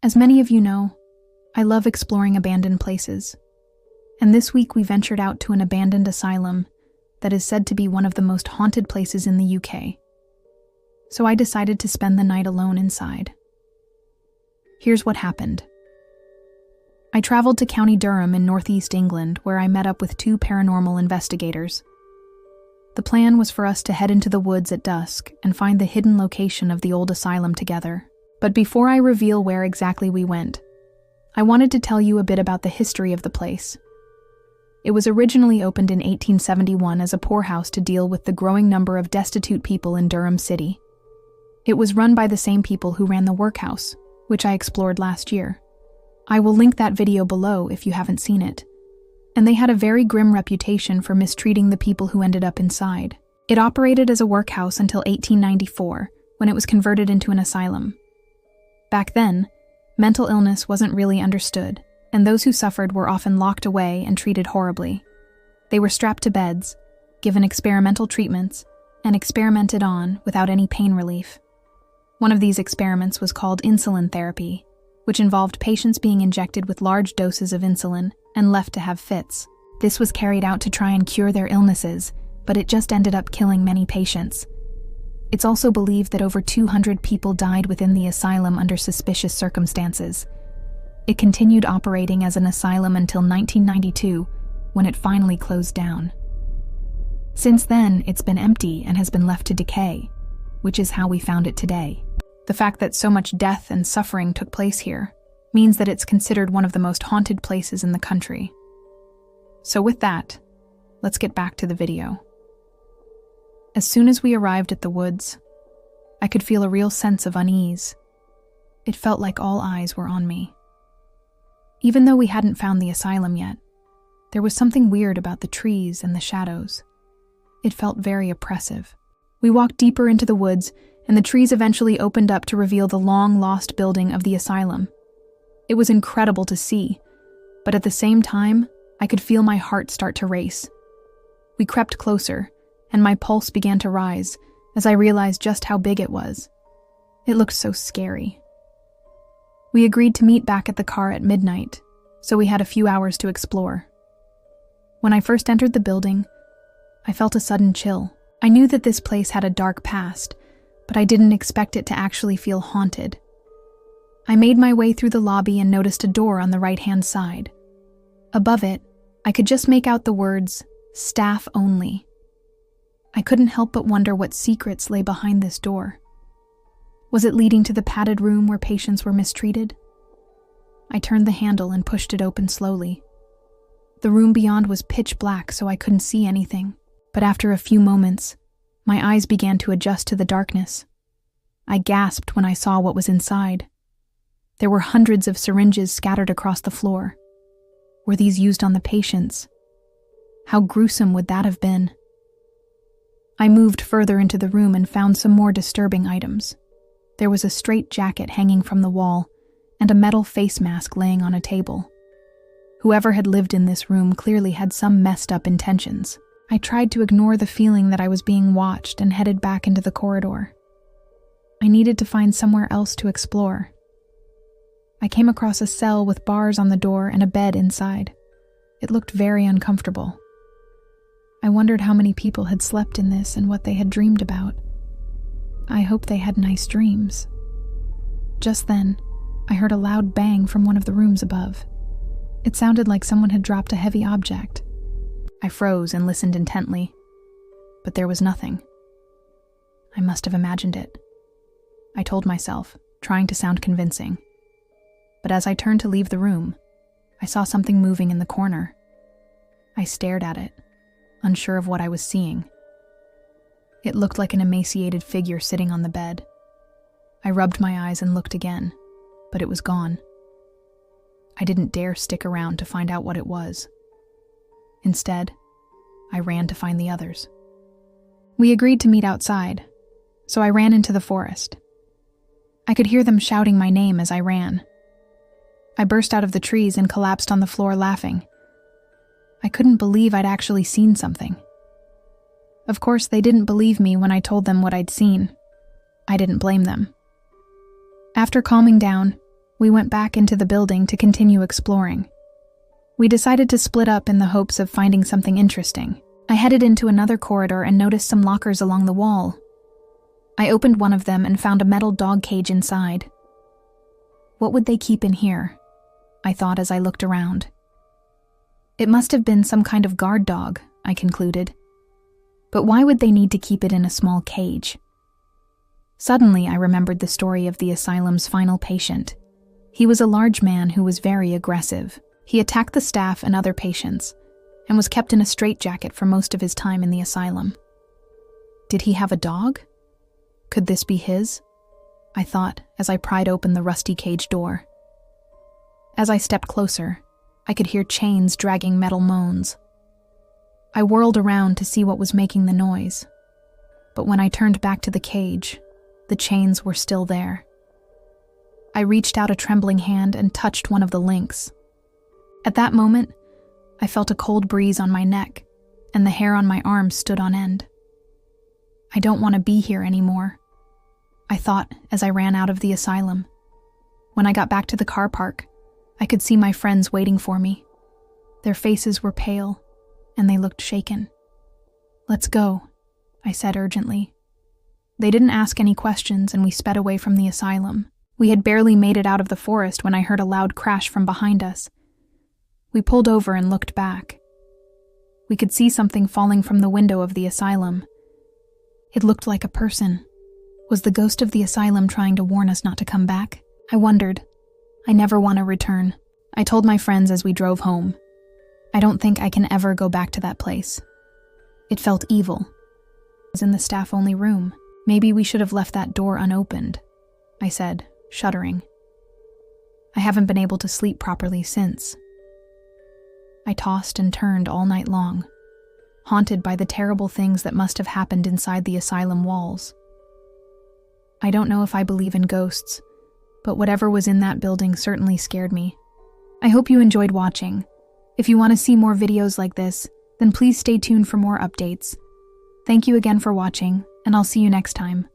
As many of you know, I love exploring abandoned places, and this week we ventured out to an abandoned asylum that is said to be one of the most haunted places in the UK. So I decided to spend the night alone inside. Here's what happened. I traveled to County Durham in northeast England, where I met up with two paranormal investigators. The plan was for us to head into the woods at dusk and find the hidden location of the old asylum together. But before I reveal where exactly we went, I wanted to tell you a bit about the history of the place. It was originally opened in 1871 as a poorhouse to deal with the growing number of destitute people in Durham City. It was run by the same people who ran the workhouse, which I explored last year. I will link that video below if you haven't seen it. And they had a very grim reputation for mistreating the people who ended up inside. It operated as a workhouse until 1894, when it was converted into an asylum. Back then, mental illness wasn't really understood, and those who suffered were often locked away and treated horribly. They were strapped to beds, given experimental treatments, and experimented on without any pain relief. One of these experiments was called insulin therapy, which involved patients being injected with large doses of insulin and left to have fits. This was carried out to try and cure their illnesses, but it just ended up killing many patients. It's also believed that over 200 people died within the asylum under suspicious circumstances. It continued operating as an asylum until 1992, when it finally closed down. Since then, it's been empty and has been left to decay, which is how we found it today. The fact that so much death and suffering took place here means that it's considered one of the most haunted places in the country. So with that, let's get back to the video. As soon as we arrived at the woods, I could feel a real sense of unease. It felt like all eyes were on me. Even though we hadn't found the asylum yet, there was something weird about the trees and the shadows. It felt very oppressive. We walked deeper into the woods, and the trees eventually opened up to reveal the long-lost building of the asylum. It was incredible to see, but at the same time, I could feel my heart start to race. We crept closer, and my pulse began to rise as I realized just how big it was. It looked so scary. We agreed to meet back at the car at midnight, so we had a few hours to explore. When I first entered the building, I felt a sudden chill. I knew that this place had a dark past, but I didn't expect it to actually feel haunted. I made my way through the lobby and noticed a door on the right-hand side. Above it, I could just make out the words, "Staff only." I couldn't help but wonder what secrets lay behind this door. Was it leading to the padded room where patients were mistreated? I turned the handle and pushed it open slowly. The room beyond was pitch black, so I couldn't see anything. But after a few moments, my eyes began to adjust to the darkness. I gasped when I saw what was inside. There were hundreds of syringes scattered across the floor. Were these used on the patients? How gruesome would that have been? I moved further into the room and found some more disturbing items. There was a straitjacket hanging from the wall and a metal face mask laying on a table. Whoever had lived in this room clearly had some messed up intentions. I tried to ignore the feeling that I was being watched and headed back into the corridor. I needed to find somewhere else to explore. I came across a cell with bars on the door and a bed inside. It looked very uncomfortable. I wondered how many people had slept in this and what they had dreamed about. I hoped they had nice dreams. Just then, I heard a loud bang from one of the rooms above. It sounded like someone had dropped a heavy object. I froze and listened intently, but there was nothing. I must have imagined it, I told myself, trying to sound convincing. But as I turned to leave the room, I saw something moving in the corner. I stared at it, unsure of what I was seeing. It looked like an emaciated figure sitting on the bed. I rubbed my eyes and looked again, but it was gone. I didn't dare stick around to find out what it was. Instead, I ran to find the others. We agreed to meet outside, so I ran into the forest. I could hear them shouting my name as I ran. I burst out of the trees and collapsed on the floor laughing. I couldn't believe I'd actually seen something. Of course, they didn't believe me when I told them what I'd seen. I didn't blame them. After calming down, We went back into the building to continue exploring. We decided to split up in the hopes of finding something interesting. I headed into another corridor and noticed some lockers along the wall. I opened one of them and found a metal dog cage inside. What would they keep in here? I thought as I looked around. It must have been some kind of guard dog, I concluded. But why would they need to keep it in a small cage? Suddenly, I remembered the story of the asylum's final patient. He was a large man who was very aggressive. He attacked the staff and other patients, and was kept in a straitjacket for most of his time in the asylum. Did he have a dog? Could this be his? I thought as I pried open the rusty cage door. As I stepped closer, I could hear chains dragging metal moans. I whirled around to see what was making the noise, but when I turned back to the cage, the chains were still there. I reached out a trembling hand and touched one of the links. At that moment, I felt a cold breeze on my neck, and the hair on my arms stood on end. I don't want to be here anymore, I thought as I ran out of the asylum. When I got back to the car park, I could see my friends waiting for me. Their faces were pale, and they looked shaken. "Let's go," I said urgently. They didn't ask any questions, and we sped away from the asylum. We had barely made it out of the forest when I heard a loud crash from behind us. We pulled over and looked back. We could see something falling from the window of the asylum. It looked like a person. Was the ghost of the asylum trying to warn us not to come back? I wondered. I never want to return. I told my friends as we drove home. I don't think I can ever go back to that place. It felt evil. It was in the staff-only room. Maybe we should have left that door unopened, I said, shuddering. I haven't been able to sleep properly since. I tossed and turned all night long, haunted by the terrible things that must have happened inside the asylum walls. I don't know if I believe in ghosts, but whatever was in that building certainly scared me. I hope you enjoyed watching. If you want to see more videos like this, then please stay tuned for more updates. Thank you again for watching, and I'll see you next time.